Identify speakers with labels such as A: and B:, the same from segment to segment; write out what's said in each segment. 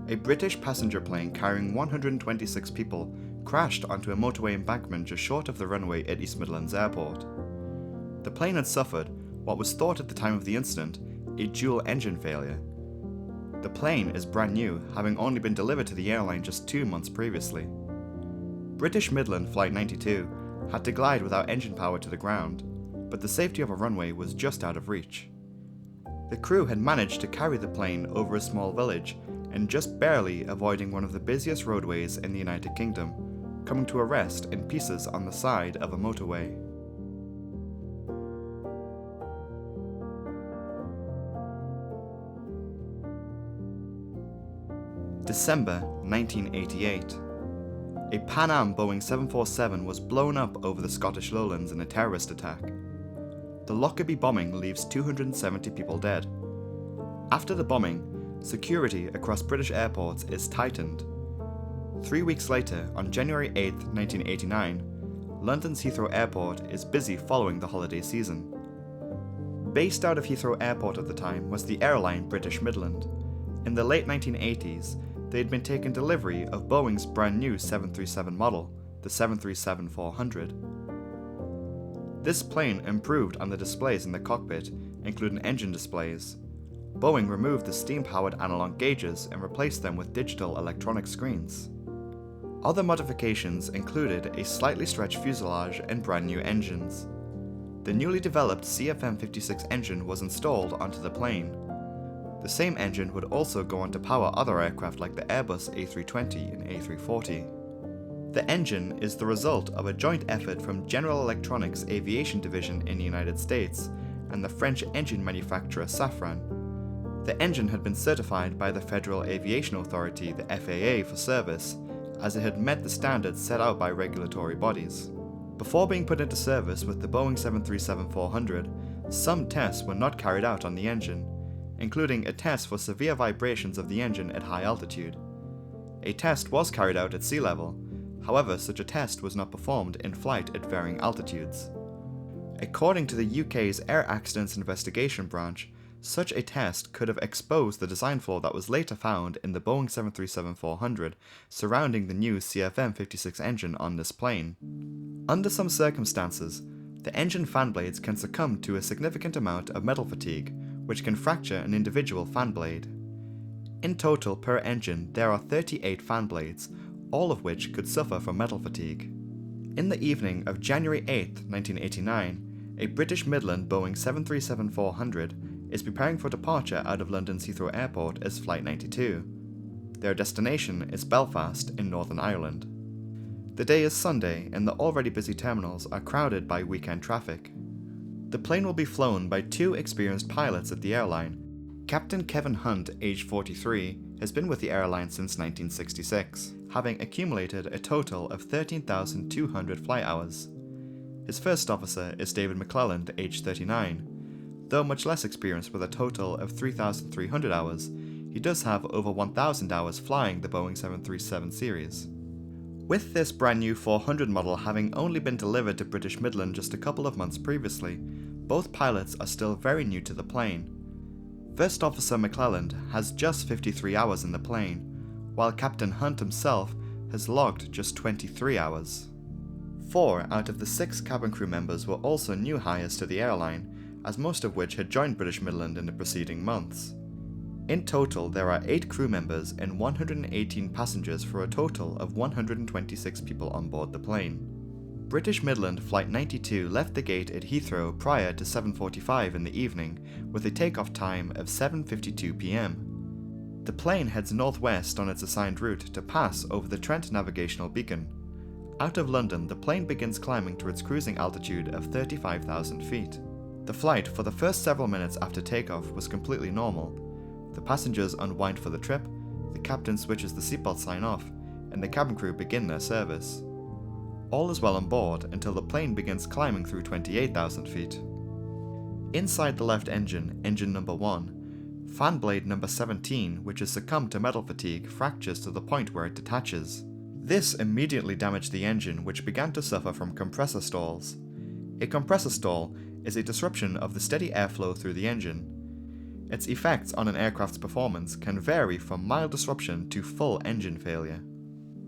A: A British passenger plane carrying 126 people crashed onto a motorway embankment just short of the runway at East Midlands Airport. The plane had suffered what was thought at the time of the incident a dual engine failure. The plane is brand new, having only been delivered to the airline just 2 months previously. British Midland Flight 92 had to glide without engine power to the ground, but the safety of a runway was just out of reach. The crew had managed to carry the plane over a small village and just barely avoiding one of the busiest roadways in the United Kingdom, coming to a rest in pieces on the side of a motorway. December 1988. A Pan Am Boeing 747 was blown up over the Scottish lowlands in a terrorist attack. The Lockerbie bombing leaves 270 people dead. After the bombing, security across British airports is tightened. 3 weeks later, on January 8, 1989, London's Heathrow Airport is busy following the holiday season. Based out of Heathrow Airport at the time was the airline British Midland. In the late 1980s, they had been taking delivery of Boeing's brand new 737 model, the 737-400. This plane improved on the displays in the cockpit, including engine displays. Boeing removed the steam-powered analog gauges and replaced them with digital electronic screens. Other modifications included a slightly stretched fuselage and brand new engines. The newly developed CFM56 engine was installed onto the plane. The same engine would also go on to power other aircraft like the Airbus A320 and A340. The engine is the result of a joint effort from General Electronics Aviation Division in the United States and the French engine manufacturer Safran. The engine had been certified by the Federal Aviation Authority, the FAA, for service, as it had met the standards set out by regulatory bodies. Before being put into service with the Boeing 737-400, some tests were not carried out on the engine, including a test for severe vibrations of the engine at high altitude. A test was carried out at sea level, however such a test was not performed in flight at varying altitudes. According to the UK's Air Accidents Investigation Branch, such a test could have exposed the design flaw that was later found in the Boeing 737-400 surrounding the new CFM56 engine on this plane. Under some circumstances, the engine fan blades can succumb to a significant amount of metal fatigue, which can fracture an individual fan blade. In total per engine there are 38 fan blades, all of which could suffer from metal fatigue. In the evening of January 8, 1989, a British Midland Boeing 737-400 is preparing for departure out of London's Heathrow Airport as Flight 92. Their destination is Belfast in Northern Ireland. The day is Sunday and the already busy terminals are crowded by weekend traffic. The plane will be flown by 2 experienced pilots at the airline. Captain Kevin Hunt, aged 43, has been with the airline since 1966, having accumulated a total of 13,200 flight hours. His first officer is David McClelland, aged 39. Though much less experienced with a total of 3,300 hours, he does have over 1,000 hours flying the Boeing 737 series. With this brand new 400 model having only been delivered to British Midland just a couple of months previously, both pilots are still very new to the plane. First Officer McClelland has just 53 hours in the plane, while Captain Hunt himself has logged just 23 hours. 4 out of the 6 cabin crew members were also new hires to the airline, as most of which had joined British Midland in the preceding months. In total, there are 8 crew members and 118 passengers for a total of 126 people on board the plane. British Midland Flight 92 left the gate at Heathrow prior to 7:45 in the evening, with a takeoff time of 7:52 p.m. The plane heads northwest on its assigned route to pass over the Trent Navigational Beacon. Out of London, the plane begins climbing to its cruising altitude of 35,000 feet. The flight for the first several minutes after takeoff was completely normal. The passengers unwind for the trip, the captain switches the seatbelt sign off, and the cabin crew begin their service. All is well on board until the plane begins climbing through 28,000 feet. Inside the left engine, engine number 1, fan blade number 17, which has succumbed to metal fatigue, fractures to the point where it detaches. This immediately damaged the engine, which began to suffer from compressor stalls. A compressor stall is a disruption of the steady airflow through the engine. Its effects on an aircraft's performance can vary from mild disruption to full engine failure.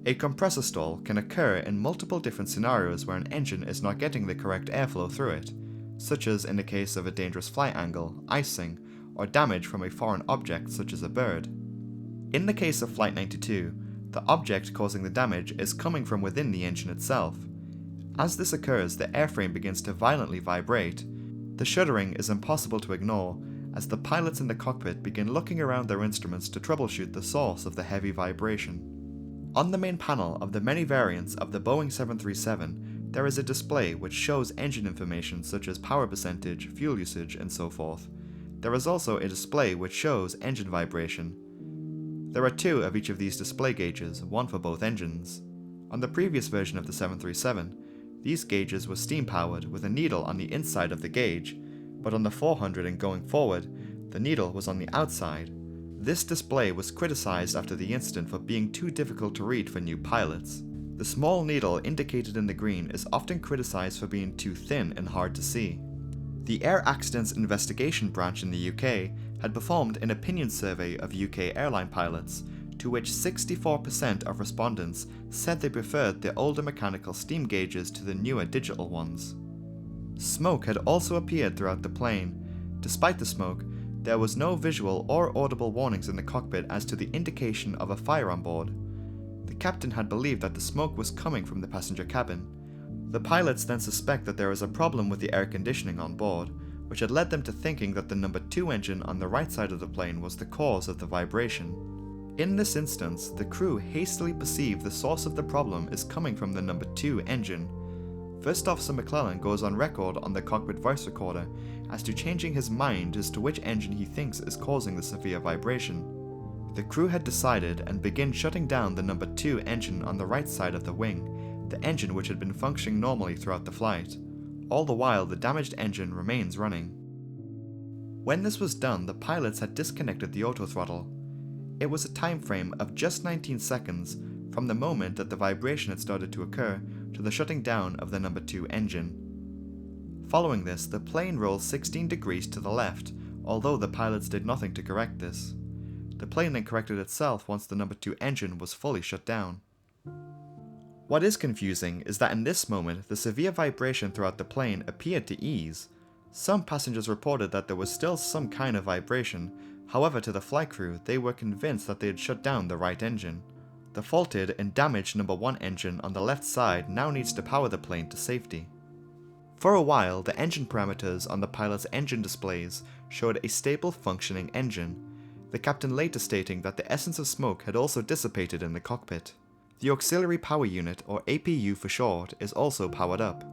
A: A compressor stall can occur in multiple different scenarios where an engine is not getting the correct airflow through it, such as in the case of a dangerous flight angle, icing, or damage from a foreign object such as a bird. In the case of Flight 92, the object causing the damage is coming from within the engine itself. As this occurs, the airframe begins to violently vibrate. The shuddering is impossible to ignore, as the pilots in the cockpit begin looking around their instruments to troubleshoot the source of the heavy vibration. On the main panel of the many variants of the Boeing 737, there is a display which shows engine information such as power percentage, fuel usage, and so forth. There is also a display which shows engine vibration. There are two of each of these display gauges, one for both engines. On the previous version of the 737, these gauges were steam-powered with a needle on the inside of the gauge, but on the 400 and going forward, the needle was on the outside. This display was criticized after the incident for being too difficult to read for new pilots. The small needle indicated in the green is often criticized for being too thin and hard to see. The Air Accidents Investigation Branch in the UK had performed an opinion survey of UK airline pilots, to which 64% of respondents said they preferred the older mechanical steam gauges to the newer digital ones. Smoke had also appeared throughout the plane. Despite the smoke, there was no visual or audible warnings in the cockpit as to the indication of a fire on board. The captain had believed that the smoke was coming from the passenger cabin. The pilots then suspect that there is a problem with the air conditioning on board, which had led them to thinking that the number 2 engine on the right side of the plane was the cause of the vibration. In this instance, the crew hastily perceive the source of the problem is coming from the number 2 engine. First Officer McClellan goes on record on the cockpit voice recorder as to changing his mind as to which engine he thinks is causing the severe vibration. The crew had decided and began shutting down the number 2 engine on the right side of the wing, the engine which had been functioning normally throughout the flight. All the while, the damaged engine remains running. When this was done, the pilots had disconnected the autothrottle. It was a time frame of just 19 seconds from the moment that the vibration had started to occur to the shutting down of the number 2 engine. Following this, the plane rolls 16 degrees to the left, although the pilots did nothing to correct this. The plane then corrected itself once the number 2 engine was fully shut down. What is confusing is that in this moment, the severe vibration throughout the plane appeared to ease. Some passengers reported that there was still some kind of vibration. However, to the flight crew, they were convinced that they had shut down the right engine. The faulted and damaged number 1 engine on the left side now needs to power the plane to safety. For a while, the engine parameters on the pilot's engine displays showed a stable functioning engine, the captain later stating that the essence of smoke had also dissipated in the cockpit. The auxiliary power unit, or APU for short, is also powered up.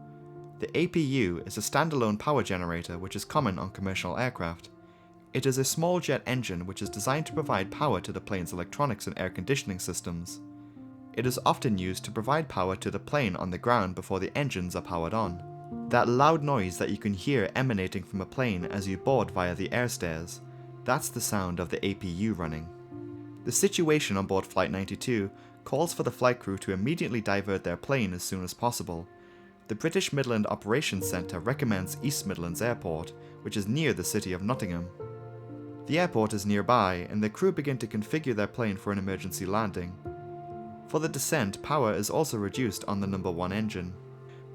A: The APU is a standalone power generator which is common on commercial aircraft. It is a small jet engine which is designed to provide power to the plane's electronics and air conditioning systems. It is often used to provide power to the plane on the ground before the engines are powered on. That loud noise that you can hear emanating from a plane as you board via the air stairs, that's the sound of the APU running. The situation on board Flight 92 calls for the flight crew to immediately divert their plane as soon as possible. The British Midland Operations Centre recommends East Midlands Airport, which is near the city of Nottingham. The airport is nearby, and the crew begin to configure their plane for an emergency landing. For the descent, power is also reduced on the number 1 engine.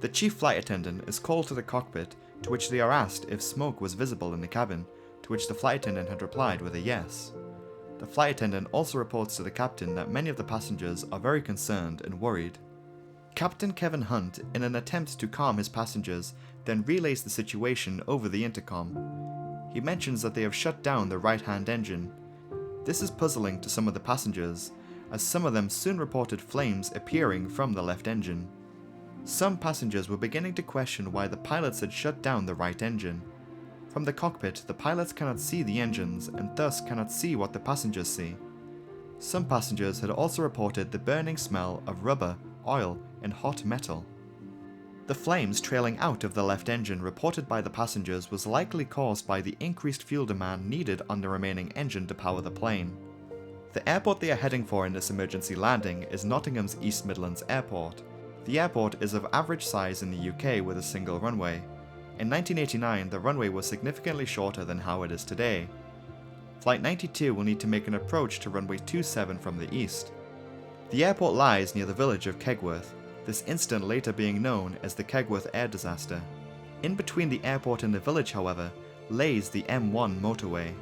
A: The chief flight attendant is called to the cockpit, to which they are asked if smoke was visible in the cabin, to which the flight attendant had replied with a yes. The flight attendant also reports to the captain that many of the passengers are very concerned and worried. Captain Kevin Hunt, in an attempt to calm his passengers, then relays the situation over the intercom. He mentions that they have shut down the right-hand engine. This is puzzling to some of the passengers, as some of them soon reported flames appearing from the left engine. Some passengers were beginning to question why the pilots had shut down the right engine. From the cockpit, the pilots cannot see the engines and thus cannot see what the passengers see. Some passengers had also reported the burning smell of rubber, oil, and hot metal. The flames trailing out of the left engine reported by the passengers was likely caused by the increased fuel demand needed on the remaining engine to power the plane. The airport they are heading for in this emergency landing is Nottingham's East Midlands Airport. The airport is of average size in the UK with a single runway. In 1989, the runway was significantly shorter than how it is today. Flight 92 will need to make an approach to runway 27 from the east. The airport lies near the village of Kegworth, this incident later being known as the Kegworth air disaster. In between the airport and the village, however, lays the M1 motorway.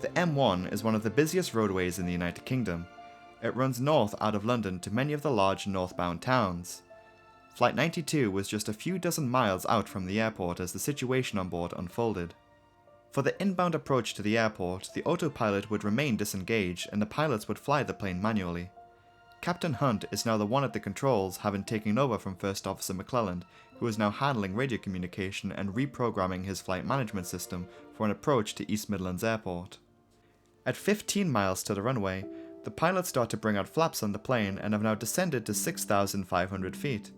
A: The M1 is one of the busiest roadways in the United Kingdom. It runs north out of London to many of the large northbound towns. Flight 92 was just a few dozen miles out from the airport as the situation on board unfolded. For the inbound approach to the airport, the autopilot would remain disengaged and the pilots would fly the plane manually. Captain Hunt is now the one at the controls, having taken over from First Officer McClelland, who is now handling radio communication and reprogramming his flight management system for an approach to East Midlands Airport. At 15 miles to the runway, the pilots start to bring out flaps on the plane and have now descended to 6,500 feet.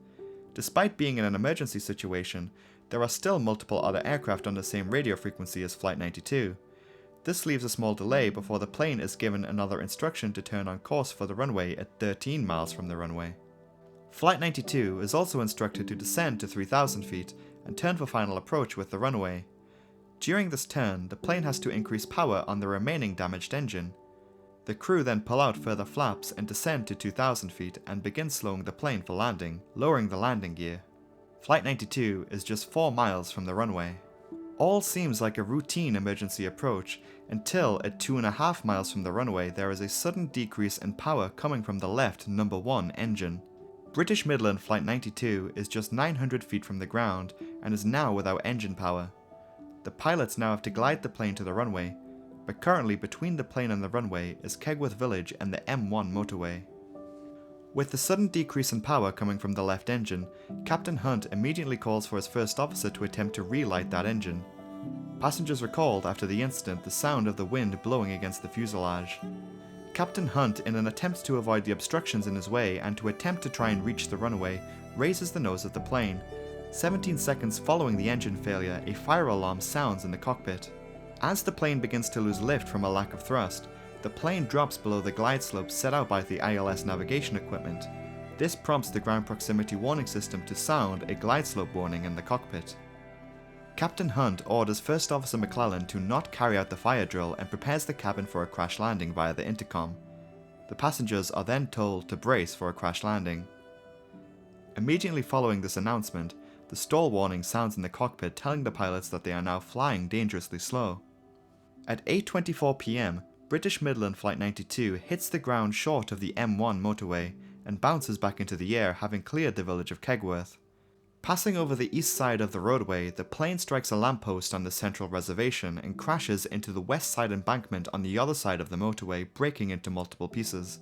A: Despite being in an emergency situation, there are still multiple other aircraft on the same radio frequency as Flight 92. This leaves a small delay before the plane is given another instruction to turn on course for the runway at 13 miles from the runway. Flight 92 is also instructed to descend to 3,000 feet and turn for final approach with the runway. During this turn, the plane has to increase power on the remaining damaged engine. The crew then pull out further flaps and descend to 2,000 feet and begin slowing the plane for landing, lowering the landing gear. Flight 92 is just 4 miles from the runway. All seems like a routine emergency approach until at 2.5 miles from the runway there is a sudden decrease in power coming from the left number 1 engine. British Midland Flight 92 is just 900 feet from the ground and is now without engine power. The pilots now have to glide the plane to the runway, but currently between the plane and the runway is Kegworth Village and the M1 motorway. With the sudden decrease in power coming from the left engine, Captain Hunt immediately calls for his first officer to attempt to relight that engine. Passengers recalled after the incident the sound of the wind blowing against the fuselage. Captain Hunt, in an attempt to avoid the obstructions in his way and to attempt to try and reach the runway, raises the nose of the plane. 17 seconds following the engine failure, a fire alarm sounds in the cockpit. As the plane begins to lose lift from a lack of thrust, the plane drops below the glide slope set out by the ILS navigation equipment. This prompts the ground proximity warning system to sound a glide slope warning in the cockpit. Captain Hunt orders First Officer McClelland to not carry out the fire drill and prepares the cabin for a crash landing via the intercom. The passengers are then told to brace for a crash landing. Immediately following this announcement, the stall warning sounds in the cockpit telling the pilots that they are now flying dangerously slow. At 8:24 PM, British Midland Flight 92 hits the ground short of the M1 motorway and bounces back into the air, having cleared the village of Kegworth. Passing over the east side of the roadway, the plane strikes a lamppost on the central reservation and crashes into the west side embankment on the other side of the motorway, breaking into multiple pieces.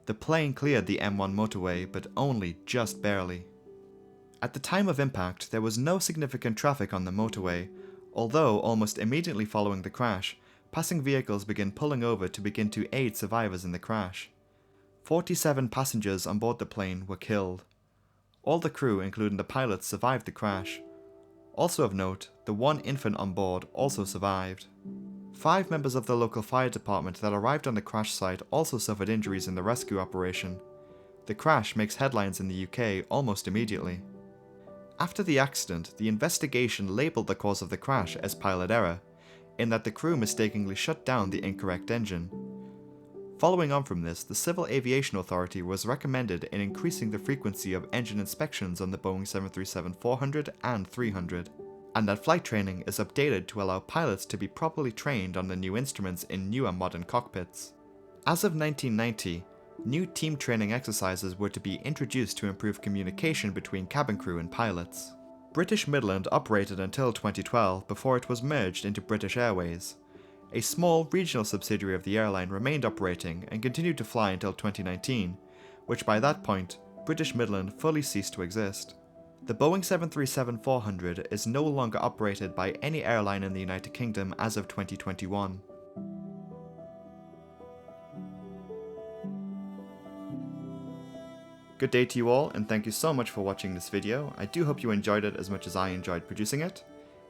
A: The plane cleared the M1 motorway, but only just barely. At the time of impact, there was no significant traffic on the motorway, although almost immediately following the crash, passing vehicles begin pulling over to begin to aid survivors in the crash. 47 passengers on board the plane were killed. All the crew, including the pilots, survived the crash. Also of note, the one infant on board also survived. 5 members of the local fire department that arrived on the crash site also suffered injuries in the rescue operation. The crash makes headlines in the UK almost immediately. After the accident, the investigation labelled the cause of the crash as pilot error, in that the crew mistakenly shut down the incorrect engine. Following on from this, the Civil Aviation Authority was recommended in increasing the frequency of engine inspections on the Boeing 737-400 and 300, and that flight training is updated to allow pilots to be properly trained on the new instruments in newer modern cockpits. As of 1990, new team training exercises were to be introduced to improve communication between cabin crew and pilots. British Midland operated until 2012 before it was merged into British Airways. A small regional subsidiary of the airline remained operating and continued to fly until 2019, which by that point, British Midland fully ceased to exist. The Boeing 737-400 is no longer operated by any airline in the United Kingdom as of 2021. Good day to you all, and thank you so much for watching this video. I do hope you enjoyed it as much as I enjoyed producing it.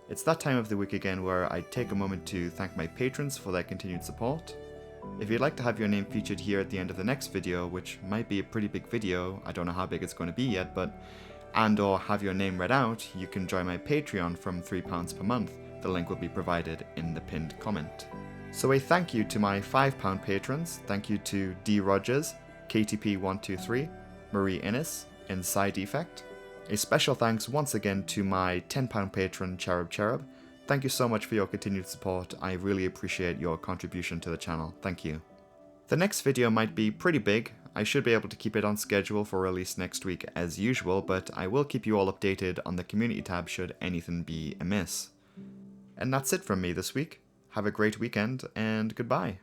A: It's that time of the week again where I take a moment to thank my patrons for their continued support. If you'd like to have your name featured here at the end of the next video, which might be a pretty big video, I don't know how big it's going to be yet, and or have your name read out, you can join my Patreon from £3 per month, The link will be provided in the pinned comment. So a thank you to my £5 patrons. Thank you to D. Rogers, KTP123, Marie Innes, Inside Effect. A special thanks once again to my £10 patron Cherub Cherub. Thank you so much for your continued support. I really appreciate your contribution to the channel. Thank you. The next video might be pretty big. I should be able to keep it on schedule for release next week as usual, but I will keep you all updated on the community tab should anything be amiss. And that's it from me this week. Have a great weekend, and goodbye.